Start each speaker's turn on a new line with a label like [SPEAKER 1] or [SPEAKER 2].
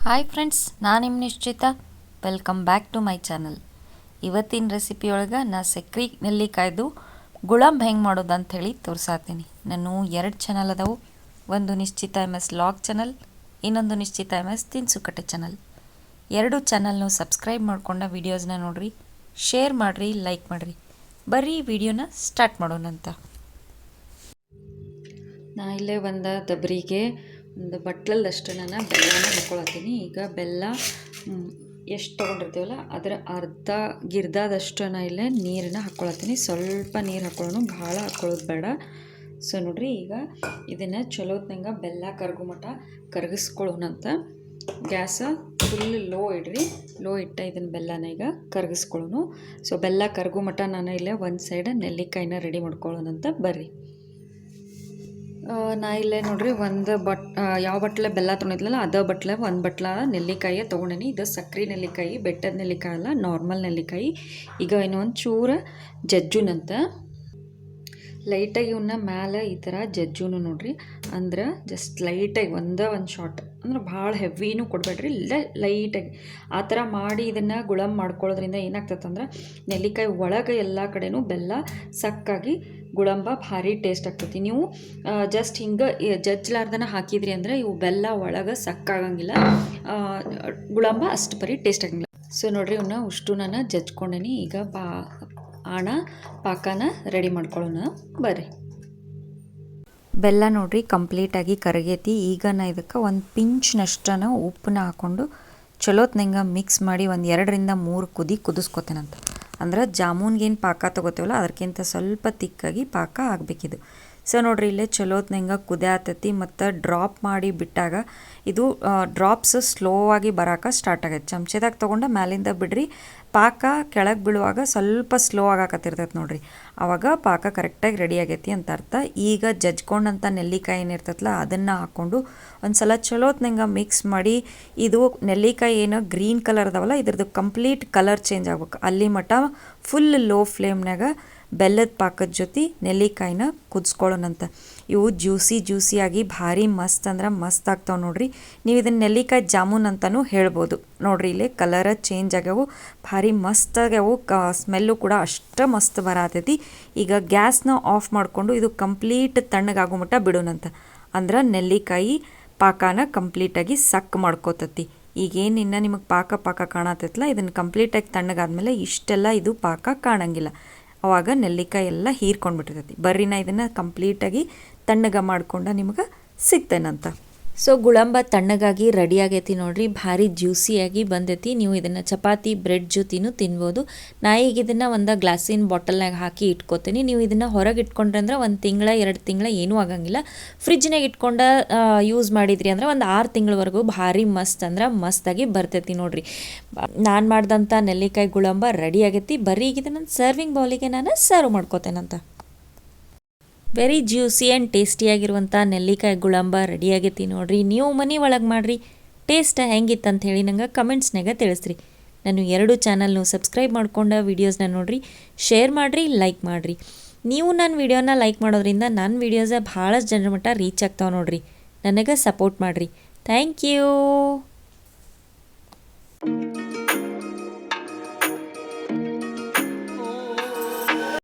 [SPEAKER 1] Hi friends, ನಾನು ನಿಮ್ಮ Nishchita. Welcome back to my channel. ಇವತ್ತಿನ ರೆಸಿಪಿಯೊಳಗೆ ನಾ ಸಕ್ರೆ ನೆಲ್ಲಿಕಾಯ್ದು ಗುಳಂಬ ಹೆಂಗೆ ಮಾಡೋದು ಅಂಥೇಳಿ ತೋರಿಸಾತೀನಿ. ನಾನು 2 ಚಾನಲ್ ಅದಾವು. ಒಂದು ನಿಶ್ಚಿತ MS ಲಾಗ್ ಚಾನಲ್, ಇನ್ನೊಂದು ನಿಶ್ಚಿತ MS ತಿನಿಸುಕಟ್ಟೆ ಚಾನಲ್. 2 ಚಾನಲ್ನು ಸಬ್ಸ್ಕ್ರೈಬ್ ಮಾಡ್ಕೊಂಡ ವೀಡಿಯೋಸ್ನ ನೋಡ್ರಿ, ಶೇರ್ ಮಾಡಿರಿ, ಲೈಕ್ ಮಾಡಿರಿ. ಬರ್ರಿ ವಿಡಿಯೋನ ಸ್ಟಾರ್ಟ್ ಮಾಡೋಣಂತ. ನಾ ಇಲ್ಲೇ ಒಂದು ದಬ್ರಿಗೆ ಒಂದು ಬಟ್ಲಲ್ಲಷ್ಟು ನಾನು ಬೆಲ್ಲನ ಹಾಕ್ಕೊಳತ್ತೀನಿ. ಈಗ ಬೆಲ್ಲ ಎಷ್ಟು ತೊಗೊಂಡಿರ್ತೀವಲ್ಲ ಅದರ ಅರ್ಧ ಗಿರ್ದಾದಷ್ಟು ನಾ ಇಲ್ಲೇ ನೀರನ್ನ ಹಾಕ್ಕೊಳತ್ತೀನಿ. ಸ್ವಲ್ಪ ನೀರು ಹಾಕ್ಕೊಳ್ಳೋಣ, ಭಾಳ ಹಾಕ್ಕೊಳ್ಳೋದು ಬೇಡ. ಸೊ ನೋಡ್ರಿ, ಈಗ ಇದನ್ನು ಚಲೋತ್ನಂಗೆ ಬೆಲ್ಲ ಕರಗು ಮಟ್ಟ ಕರಗಿಸ್ಕೊಳ್ಳೋಣಂತ. ಗ್ಯಾಸ ಫುಲ್ ಲೋ ಇಡ್ರಿ. ಲೋ ಇಟ್ಟ ಇದನ್ನು ಬೆಲ್ಲನ ಈಗ ಕರಗಿಸ್ಕೊಳ್ಳೋಣ. ಸೊ ಬೆಲ್ಲ ಕರಗು ಮಟ್ಟ ನಾನು ಇಲ್ಲೇ ಒಂದು ಸೈಡ್ ನೆಲ್ಲಿಕಾಯಿನ ರೆಡಿ ಮಾಡ್ಕೊಳ್ಳೋಣಂತ. ಬರ್ರಿ, ನಾ ಇಲ್ಲೇ ನೋಡ್ರಿ ಒಂದು ಯಾವ ಬಟ್ಲೆ ಬೆಲ್ಲ ತೊಗೊಂಡಿದ್ಲಲ್ಲ ಅದೇ ಬಟ್ಲೆ ಒಂದು ಬಟ್ಲ ನೆಲ್ಲಿಕಾಯಿ ತೊಗೊಂಡೇನಿ. ಇದು ಸಕ್ರೆ ನೆಲ್ಲಿಕಾಯಿ, ಬೆಟ್ಟದ ನೆಲ್ಲಿಕಾಯಿ ಅಲ್ಲ, ನಾರ್ಮಲ್ ನೆಲ್ಲಿಕಾಯಿ. ಈಗ ಇನ್ನೊಂದು ಚೂರು ಜಜ್ಜುನಂತ ಲೈಟಾಗಿ ಇವನ್ನ ಮ್ಯಾಲೆ ಈ ಥರ ಜಜ್ಜುನು ನೋಡ್ರಿ. ಅಂದ್ರೆ ಜಸ್ಟ್ ಲೈಟಾಗಿ ಒಂದು ಶಾಟ್, ಅಂದ್ರೆ ಭಾಳ ಹೆವಿನೂ ಕೊಡಬೇಡ್ರಿ, ಲೈಟಾಗಿ ಆ ಥರ ಮಾಡಿ ಇದನ್ನು ಗುಳಂಬ ಮಾಡ್ಕೊಳ್ಳೋದ್ರಿಂದ ಏನಾಗ್ತದಂದ್ರೆ ನೆಲ್ಲಿಕಾಯಿ ಒಳಗೆ ಎಲ್ಲ ಕಡೆನೂ ಬೆಲ್ಲ ಸಕ್ಕಾಗಿ ಗುಳಂಬ ಭಾರಿ ಟೇಸ್ಟ್ ಆಗ್ತೈತಿ. ನೀವು ಜಸ್ಟ್ ಹಿಂಗೆ ಜಜ್ಲಾರ್ದನ ಹಾಕಿದ್ರಿ ಅಂದರೆ ಇವು ಬೆಲ್ಲ ಒಳಗೆ ಸಕ್ಕಾಗಂಗಿಲ್ಲ, ಗುಳಂಬ ಅಷ್ಟು ಬರೀ ಟೇಸ್ಟ್ ಆಗಂಗಿಲ್ಲ. ಸೊ ನೋಡ್ರಿ, ಇವನ್ನ ಉಷ್ಟು ನಾನು ಜಜ್ಕೊಂಡೇನಿ. ಈಗ ಪಾಕನ ರೆಡಿ ಮಾಡ್ಕೊಳ್ಳೋಣ. ಬರ್ರಿ, ಬೆಲ್ಲ ನೋಡ್ರಿ ಕಂಪ್ಲೀಟಾಗಿ ಕರಗೈತಿ. ಈಗ ನಾ ಇದಕ್ಕೆ ಒಂದು ಪಿಂಚ್ನಷ್ಟನ ಉಪ್ಪನ್ನ ಹಾಕ್ಕೊಂಡು ಚಲೋತ್ನಂಗೆ ಮಿಕ್ಸ್ ಮಾಡಿ ಒಂದು 2 ರಿಂದ 3 ಕುದಿಸ್ಕೊತೇನಂತ. ಅಂದ್ರೆ ಜಾಮೂನ್ಗೇನು ಪಾಕ ತೊಗೋತೀವಲ್ಲ ಅದಕ್ಕಿಂತ ಸ್ವಲ್ಪ ತಿಕ್ಕಾಗಿ ಪಾಕ ಆಗಬೇಕಿದು. ಸೊ ನೋಡ್ರಿ, ಇಲ್ಲೇ ಚಲೋತ್ನಂಗೆ ಕುದಿಯಾತೈತಿ. ಮತ್ತು ಡ್ರಾಪ್ ಮಾಡಿ ಬಿಟ್ಟಾಗ ಇದು ಡ್ರಾಪ್ಸ್ ಸ್ಲೋ ಆಗಿ ಬರೋಕೆ ಸ್ಟಾರ್ಟ್ ಆಗೈತೆ. ಚಮಚದಾಗ ತೊಗೊಂಡು ಮ್ಯಾಲಿಂದ ಬಿಡ್ರಿ, ಪಾಕ ಕೆಳಗೆ ಬೀಳುವಾಗ ಸ್ವಲ್ಪ ಸ್ಲೋ ಆಗಾಕತ್ತಿರ್ತೈತೆ ನೋಡ್ರಿ. ಆವಾಗ ಪಾಕ ಕರೆಕ್ಟಾಗಿ ರೆಡಿ ಆಗೈತಿ ಅಂತ ಅರ್ಥ. ಈಗ ಜಜ್ಕೊಂಡಂಥ ನೆಲ್ಲಿಕಾಯಿ ಏನಿರ್ತೈತಲ್ಲ ಅದನ್ನು ಹಾಕ್ಕೊಂಡು ಒಂದು ಸಲ ಚಲೋತ್ನಂಗೆ ಮಿಕ್ಸ್ ಮಾಡಿ, ಇದು ನೆಲ್ಲಿಕಾಯಿ ಏನು ಗ್ರೀನ್ ಕಲರ್ ಅದಾವಲ್ಲ ಇದ್ರದ್ದು ಕಂಪ್ಲೀಟ್ ಕಲರ್ ಚೇಂಜ್ ಆಗ್ಬೇಕು. ಅಲ್ಲಿ ಮಟ್ಟ ಫುಲ್ ಲೋ ಫ್ಲೇಮ್ನಾಗ ಬೆಲ್ಲದ ಪಾಕದ ಜೊತೆ ನೆಲ್ಲಿಕಾಯಿನ ಕುದಿಸ್ಕೊಳ್ಳೋಣಂತ. ಇವು ಜ್ಯೂಸಿಯಾಗಿ ಭಾರಿ ಮಸ್ತ್ ಅಂದ್ರೆ ಮಸ್ತ್ ಆಗ್ತಾವೆ ನೋಡ್ರಿ. ನೀವು ಇದನ್ನು ನೆಲ್ಲಿಕಾಯಿ ಜಾಮೂನ್ ಅಂತಲೂ ಹೇಳ್ಬೋದು. ನೋಡ್ರಿ, ಇಲ್ಲಿ ಕಲರ ಚೇಂಜ್ ಆಗ್ಯಾವು, ಭಾರಿ ಮಸ್ತ್ ಆಗ್ಯಾವು, ಸ್ಮೆಲ್ಲು ಕೂಡ ಅಷ್ಟು ಮಸ್ತ್ ಬರತೈತಿ. ಈಗ ಗ್ಯಾಸ್ನ ಆಫ್ ಮಾಡಿಕೊಂಡು ಇದು ಕಂಪ್ಲೀಟ್ ತಣ್ಣಗಾಗೋ ಮಟ್ಟ ಬಿಡೋಣಂತ. ಅಂದ್ರೆ ನೆಲ್ಲಿಕಾಯಿ ಪಾಕನ ಕಂಪ್ಲೀಟಾಗಿ ಸಕ್ ಮಾಡ್ಕೋತತಿ. ಈಗೇನು ಇನ್ನು ನಿಮಗೆ ಪಾಕ ಕಾಣತೈತಲ್ಲ, ಇದನ್ನು ಕಂಪ್ಲೀಟಾಗಿ ತಣ್ಣಗಾದ್ಮೇಲೆ ಇಷ್ಟೆಲ್ಲ ಇದು ಪಾಕ ಕಾಣಂಗಿಲ್ಲ. ಅವಾಗ ನೆಲ್ಲಿಕಾಯಿ ಎಲ್ಲ ಹೀರ್ಕೊಂಡ್ಬಿಟ್ಟಿರ್ತೈತಿ. ಬರ್ರಿ, ನಾ ಇದನ್ನು ಕಂಪ್ಲೀಟಾಗಿ ತಣ್ಣಗೆ ಮಾಡ್ಕೊಂಡು ನಿಮ್ಗೆ ಸಿಗ್ತೇನಂತ. ಸೊ ಗುಳಂಬ ತಣ್ಣಗಾಗಿ ರೆಡಿ ಆಗೈತಿ ನೋಡ್ರಿ, ಭಾರಿ ಜ್ಯೂಸಿಯಾಗಿ ಬಂದೈತಿ. ನೀವು ಇದನ್ನು ಚಪಾತಿ ಬ್ರೆಡ್ ಜೊತೆನೂ ತಿನ್ಬೋದು. ನಾ ಈಗ ಇದನ್ನು ಒಂದು ಗ್ಲಾಸಿನ ಬಾಟಲ್ನಾಗ ಹಾಕಿ ಇಟ್ಕೋತೀನಿ. ನೀವು ಇದನ್ನು ಹೊರಗೆ ಇಟ್ಕೊಂಡ್ರೆ ಅಂದ್ರೆ 1 ತಿಂಗಳ 2 ತಿಂಗಳ ಏನೂ ಆಗಂಗಿಲ್ಲ. ಫ್ರಿಜ್ನಾಗ ಇಟ್ಕೊಂಡು ಯೂಸ್ ಮಾಡಿದ್ರಿ ಅಂದ್ರೆ ಒಂದು 6 ತಿಂಗಳವರೆಗೂ ಭಾರಿ ಮಸ್ತ್ ಅಂದ್ರೆ ಮಸ್ತಾಗಿ ಬರ್ತೈತಿ ನೋಡ್ರಿ. ನಾನು ಮಾಡ್ದಂಥ ನೆಲ್ಲಿಕಾಯಿ ಗುಳಂಬ ರೆಡಿ ಆಗೈತಿ. ಬರ್ರಿ, ಈಗ ಇದನ್ನು ಸರ್ವಿಂಗ್ ಬೌಲಿಗೆ ನಾನು ಸರ್ವ್ ಮಾಡ್ಕೋತೇನಂತ. ವೆರಿ ಜ್ಯೂಸಿ ಆ್ಯಂಡ್ ಟೇಸ್ಟಿಯಾಗಿರುವಂಥ ನೆಲ್ಲಿಕಾಯಿ ಗುಳಂಬ ರೆಡಿ ಆಗೈತಿ ನೋಡ್ರಿ. ನೀವು ಮನೆ ಒಳಗೆ ಮಾಡಿರಿ. ಟೇಸ್ಟ್ ಹೆಂಗಿತ್ತು ಅಂತ ಹೇಳಿ ನಂಗೆ ಕಮೆಂಟ್ಸ್ನಾಗ ತಿಳಿಸ್ರಿ. ನಾನು 2 ಚಾನಲ್ನು ಸಬ್ಸ್ಕ್ರೈಬ್ ಮಾಡ್ಕೊಂಡು ವೀಡಿಯೋಸ್ನ ನೋಡಿರಿ, ಶೇರ್ ಮಾಡಿರಿ, ಲೈಕ್ ಮಾಡಿರಿ. ನೀವು ನನ್ನ ವೀಡಿಯೋನ ಲೈಕ್ ಮಾಡೋದ್ರಿಂದ ನನ್ನ ವೀಡಿಯೋಸ ಭಾಳಷ್ಟು ಜನರ ಮಟ್ಟ ರೀಚ್ ಆಗ್ತಾವೆ ನೋಡ್ರಿ. ನನಗೆ ಸಪೋರ್ಟ್ ಮಾಡಿರಿ. Thank you.